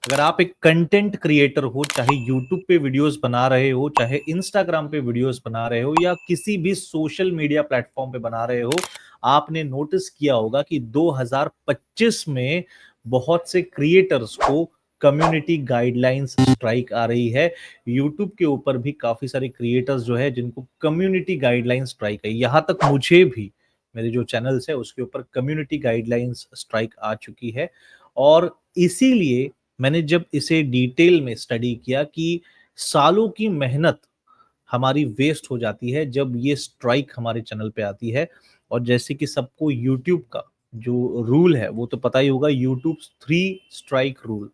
अगर आप एक कंटेंट क्रिएटर हो, चाहे यूट्यूब पे वीडियोस बना रहे हो, चाहे इंस्टाग्राम पे वीडियोस बना रहे हो या किसी भी सोशल मीडिया प्लेटफॉर्म पे बना रहे हो, आपने नोटिस किया होगा कि 2025 में बहुत से क्रिएटर्स को कम्युनिटी गाइडलाइंस स्ट्राइक आ रही है। यूट्यूब के ऊपर भी काफी सारे क्रिएटर्स जो है जिनको कम्युनिटी गाइडलाइंस स्ट्राइक है, यहाँ तक मुझे भी मेरे जो चैनल्स है उसके ऊपर कम्युनिटी गाइडलाइंस स्ट्राइक आ चुकी है। और इसीलिए मैंने जब इसे डिटेल में स्टडी किया कि सालों की मेहनत हमारी वेस्ट हो जाती है जब ये स्ट्राइक हमारे चैनल पे आती है। और जैसे कि सबको यूट्यूब का जो रूल है वो तो पता ही होगा, यूट्यूब 3 स्ट्राइक रूल।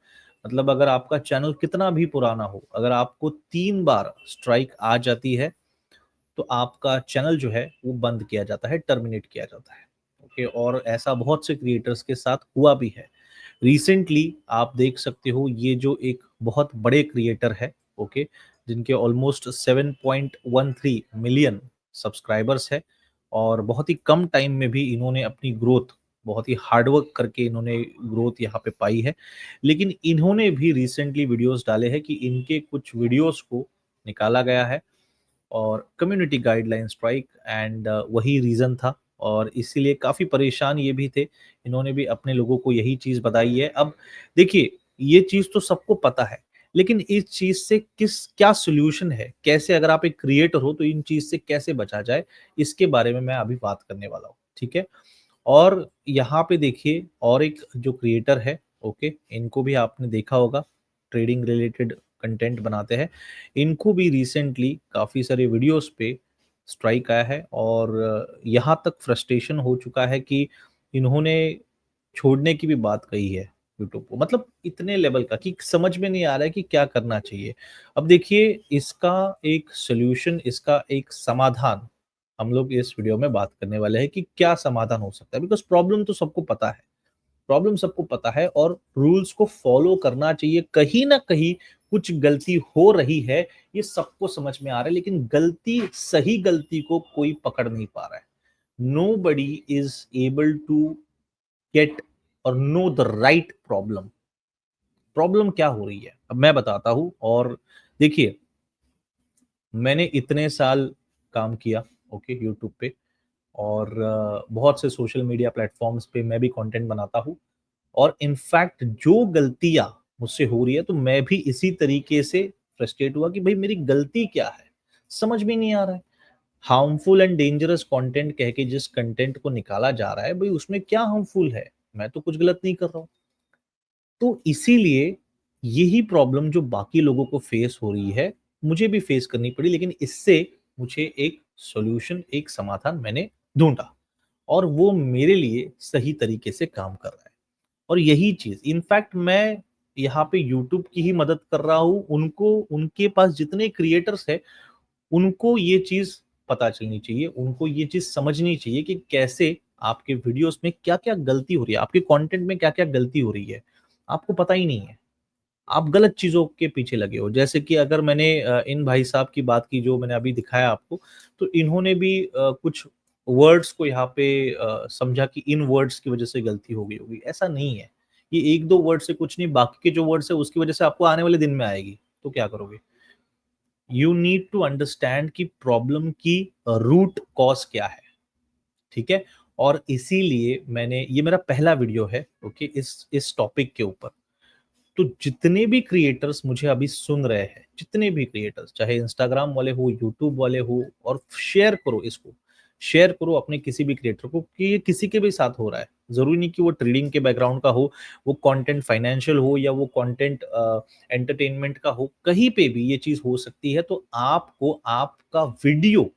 मतलब अगर आपका चैनल कितना भी पुराना हो, अगर आपको 3 बार स्ट्राइक आ जाती है तो आपका चैनल जो है वो बंद किया जाता है, टर्मिनेट किया जाता है। ओके, और ऐसा बहुत से क्रिएटर्स के साथ हुआ भी है। रिसेंटली आप देख सकते हो ये जो एक बहुत बड़े क्रिएटर है, ओके, जिनके ऑलमोस्ट 7.13 मिलियन सब्सक्राइबर्स है और बहुत ही कम टाइम में भी इन्होंने अपनी ग्रोथ, बहुत ही हार्डवर्क करके इन्होंने ग्रोथ यहाँ पे पाई है। लेकिन इन्होंने भी रिसेंटली वीडियोस डाले हैं कि इनके कुछ वीडियोस को निकाला गया है और कम्युनिटी गाइडलाइन स्ट्राइक, एंड वही रीज़न था। और इसीलिए काफ़ी परेशान ये भी थे, इन्होंने भी अपने लोगों को यही चीज़ बताई है। अब देखिए, ये चीज़ तो सबको पता है, लेकिन इस चीज़ से क्या सॉल्यूशन है? कैसे, अगर आप एक क्रिएटर हो तो इन चीज़ से कैसे बचा जाए? इसके बारे में मैं अभी बात करने वाला हूँ, ठीक है? और यहाँ पे देखिए, और एक जो क्रिएटर है, ओके, इनको भी आपने देखा होगा, ट्रेडिंग रिलेटेड कंटेंट बनाते हैं। इनको भी रिसेंटली काफ़ी सारे वीडियोस पे स्ट्राइक आया है और यहाँ तक फ्रस्ट्रेशन हो चुका है कि इन्होंने छोड़ने की भी बात कही है यूट्यूब को। मतलब इतने लेवल का कि समझ में नहीं आ रहा है कि क्या करना चाहिए। अब देखिए, इसका एक सॉल्यूशन, इसका एक समाधान हम लोग इस वीडियो में बात करने वाले हैं कि क्या समाधान हो सकता है। बिकॉज़ प्रॉब्लम तो सबको पता है। प्रॉब्लम सबको पता है और रूल्स को फॉलो करना चाहिए। कहीं न कहीं कुछ गलती हो रही है, ये सबको समझ में आ रहा है, लेकिन सही गलती को कोई पकड़ नहीं पा रहा है। Nobody is able to get और know the right problem. Problem क्या हो रही है? अब मैं बताता हूँ। और देखिए, मैंने इतने साल काम किया, ओके, यूट्यूब पे, और बहुत से सोशल मीडिया प्लेटफ़ॉर्म्स पे मैं भी कंटेंट बनाता हूँ। और इनफैक्ट जो गलतियाँ मुझसे हो रही है, तो मैं भी इसी तरीके से फ्रस्ट्रेट हुआ कि भई मेरी गलती क्या है? समझ में नहीं आ रहा है। हार्मफुल एंड डेंजरस कंटेंट कह के जिस कंटेंट को निकाला जा रहा है, भई उसमें क्या हार्मफुल है? मैं तो कुछ गलत नहीं कर रहा हूँ। तो इसीलिए यही प्रॉब्लम जो बाकी लोगों को फेस हो रही है, मुझे भी फेस करनी पड़ी, लेकिन इससे मुझे एक सॉल्यूशन, एक समाधान मैंने ढूँढा और वो मेरे लिए सही तरीके से काम कर रहा है। और यही चीज़ इनफैक्ट मैं यहाँ पे यूट्यूब की ही मदद कर रहा हूँ, उनको, उनके पास जितने क्रिएटर्स हैं, उनको ये चीज़ पता चलनी चाहिए, उनको ये चीज़ समझनी चाहिए कि कैसे आपके वीडियोज़ में क्या-क्या गलती हो रही है, आपके कंटेंट में क्या-क्या गलती हो रही है। आपको पता ही नहीं है, आप गलत चीज़ों के पीछे लगे हो। जैसे कि अगर मैंने इन भाई साहब की बात की जो मैंने अभी दिखाया आपको, तो इन्होंने भी कुछ वर्ड्स को यहाँ पे समझा कि इन वर्ड्स की वज़ह से गलती हो गई होगी, ऐसा नहीं है। ये 1-2 वर्ड से कुछ नहीं, बाकी के जो वर्ड्स हैं उसकी वज़ह से आपको आने वाले दिन में आएगी, तो क्या करोगे? यू नीड टू अंडरस्टैंड कि प्रॉब्लम की रूट कॉज़ क्या है, ठीक है? और इसीलिए मैंने, ये मेरा पहला वीडियो है, ओके, इस टॉपिक के ऊपर। तो जितने भी क्रिएटर्स मुझे अभी सुन रहे हैं, जितने भी क्रिएटर्स, चाहे इंस्टाग्राम वाले हो, यूट्यूब वाले हो, और शेयर करो इसको, शेयर करो अपने किसी भी क्रिएटर को कि ये किसी के भी साथ हो रहा है। ज़रूरी नहीं कि वो ट्रेडिंग के बैकग्राउंड का हो, वो कंटेंट फाइनेंशियल हो या वो कंटेंट एंटरटेनमेंट का हो, कहीं पे भी ये चीज़ हो सकती है। तो आपको आपका वीडियो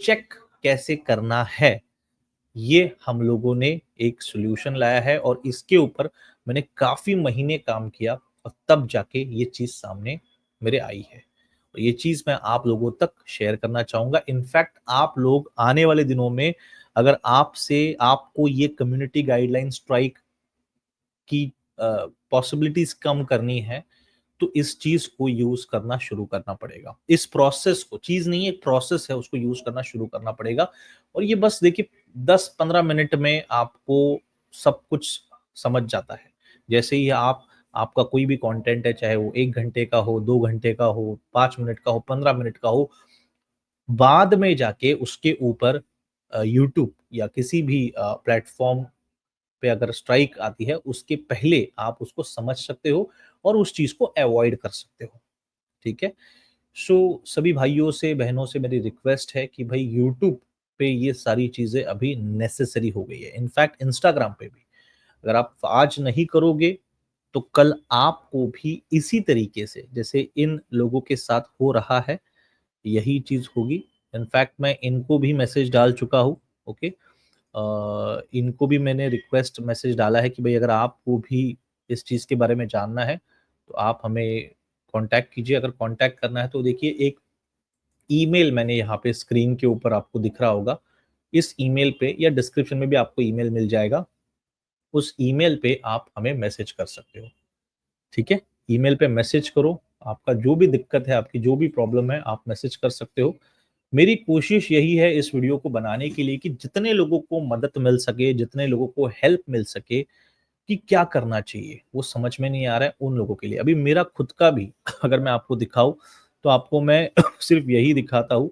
चेक कैसे करना है, ये हम लोगों ने एक सॉल्यूशन लाया है और इसके ऊपर मैंने काफ़ी महीने काम किया और तब जाके ये चीज़ सामने मेरे आई है। और ये चीज़ मैं आप लोगों तक शेयर करना चाहूँगा। इनफैक्ट आप लोग आने वाले दिनों में, अगर आपको ये कम्युनिटी गाइडलाइन स्ट्राइक की पॉसिबिलिटीज़ कम करनी है, तो इस चीज़ को यूज़ करना शुरू करना पड़ेगा। इस प्रोसेस को, चीज़ नहीं है, एक प्रोसेस है, उसको यूज़ करना शुरू करना पड़ेगा। और ये बस देखिए 10-15 मिनट में आपको सब कुछ समझ जाता है। जैसे ही आप आपका कोई भी कंटेंट है, चाहे वो 1 घंटे का हो, 2 घंटे का हो, 5 मिनट का हो, 15 मिनट का हो, बाद में जाके उसके ऊपर यूट्यूब या किसी भी प्लेटफ़ॉर्म पे अगर स्ट्राइक आती है, उसके पहले आप उसको समझ सकते हो और उस चीज़ को अवॉइड कर सकते हो, ठीक है? सो सभी भाइयों से, बहनों से मेरी रिक्वेस्ट है कि भई यूट्यूब पे ये सारी चीज़ें अभी नेसेसरी हो गई है। इनफैक्ट इंस्टाग्राम पे भी, अगर आप आज नहीं करोगे, तो कल आपको भी इसी तरीके से, जैसे इन लोगों के साथ हो रहा है, यही चीज़ होगी। इनफैक्ट मैं इनको भी मैसेज डाल चुका हूँ, ओके? इनको भी मैंने रिक्वेस्ट मैसेज डाला है कि भई अगर आपको भी इस चीज़ के बारे में जानना है, तो आप हमें कॉन्टैक्ट कीजिए। अगर कॉन्टैक्ट करना है तो देखिए एक ईमेल मैंने यहाँ पे स्क्रीन के ऊपर आपको दिख रहा होगा। इस ईमेल पे या डिस्क्रिप्शन में भी आपको ईमेल मिल जाएगा। उस ईमेल पे आप हमें मैसेज कर सकते हो, ठीक है? ईमेल पे मैसेज करो, आपका जो भी दिक्कत है, आपकी जो भी प्रॉब्लम है, आप मैसेज कर सकते हो। मेरी कोशिश यही है इस वीडियो को बनाने के लिए कि जितने लोगों को मदद मिल सके, जितने लोगों को हेल्प मिल सके कि क्या करना चाहिए, वो समझ में नहीं आ रहा है उन लोगों के लिए। अभी मेरा खुद का भी अगर मैं आपको दिखाऊँ, तो आपको मैं सिर्फ़ यही दिखाता हूँ।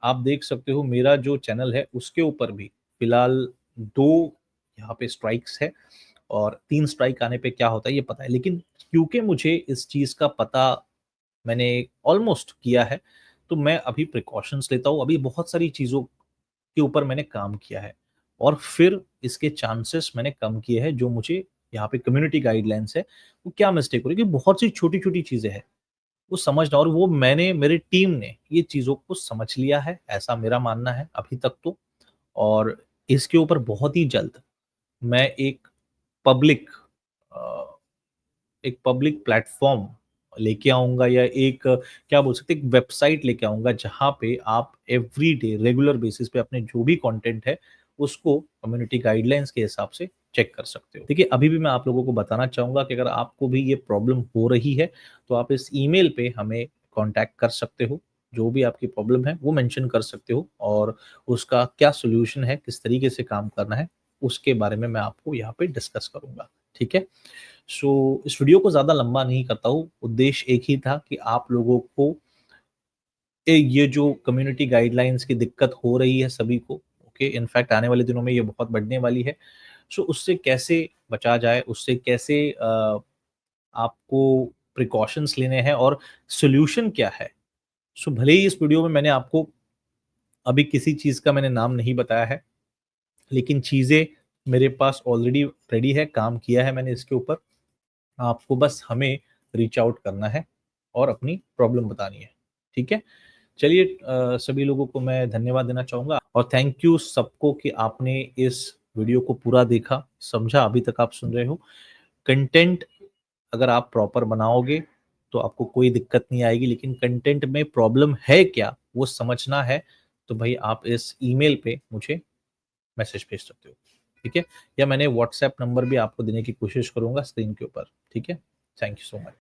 आप देख सकते हो मेरा जो चैनल है उसके ऊपर भी फिलहाल 2 यहाँ पे स्ट्राइक्स है और 3 स्ट्राइक आने पे क्या होता है ये पता है। लेकिन क्योंकि मुझे इस चीज़ का पता मैंने ऑलमोस्ट किया है, तो मैं अभी प्रिकॉशंस लेता हूँ। अभी बहुत सारी चीज़ों के ऊपर मैंने काम किया है और फिर इसके चांसेस मैंने कम किए हैं जो मुझे यहाँ पे कम्युनिटी गाइडलाइंस है, वो क्या मिस्टेक हो रही है कि बहुत सी छोटी-छोटी चीज़ें हैं, वो समझना और वो मैंने मेरी टीम ने ये चीज़ों को समझ लिया है, ऐसा मेरा मानना है अभी तक तो। और इसके ऊपर बहुत ही जल्द मैं पब्लिक अ, एक पब्लिक प्लेटफ़ॉर्म लेके आऊँगा या एक क्या बोल सकते हैं, एक वेबसाइट लेके आऊँगा जहाँ पे आप एवरीडे रेगुलर बेसिस पे अपने जो भी कंटेंट है, उसको कम्युनिटी गाइडलाइंस के हिसाब से चेक कर सकते हो। देखिए, अभी भी मैं आप लोगों को बताना चाहूँगा कि अगर आपको भी ये प्रॉब्लम हो रही है, तो आप इस ईमेल पे हमें कॉन्टैक्ट कर सकते हो। जो भी आपकी प्रॉब्लम है, वो मेंशन कर सकते हो और उसका क्या सॉल्यूशन है, किस तरीके से काम करना है, उसके बारे में मैं आपको यहाँ पे डिस्कस करूँगा। ठीक है? सो इस वीडियो को ज़्यादा लंबा नहीं करता हूँ, उद्देश्य एक ही था कि आप लोगों को ये जो कम्युनिटी गाइडलाइंस की दिक्कत हो रही है सभी को, ओके, इनफैक्ट आने वाले दिनों में ये बहुत बढ़ने वाली है। सो उससे कैसे बचा जाए, उससे कैसे आपको प्रिकॉशंस लेने हैं और सॉल्यूशन क्या है। सो भले ही इस वीडियो में मैंने आपको अभी किसी चीज़ का मैंने नाम नहीं बताया है, लेकिन चीज़ें मेरे पास ऑलरेडी रेडी है, काम किया है मैंने इसके ऊपर। आपको बस हमें रीच आउट करना है और अपनी प्रॉब्लम बतानी है, ठीक है? चलिए सभी लोगों को मैं धन्यवाद देना चाहूँगा और थैंक यू सबको कि आपने इस वीडियो को पूरा देखा, समझा, अभी तक आप सुन रहे हो। कंटेंट अगर आप प्रॉपर बनाओगे, तो आपको कोई दिक्कत नहीं आएगी, लेकिन कंटेंट में प्रॉब्लम है क्या, वो समझना है, तो भई आप इस ईमेल पे मुझे मैसेज भेज सकते हो, ठीक है? या मैंने व्हाट्सएप नंबर भी आपको देने की कोशिश करूँगा स्क्रीन के ऊपर, ठीक है? Thank you so much.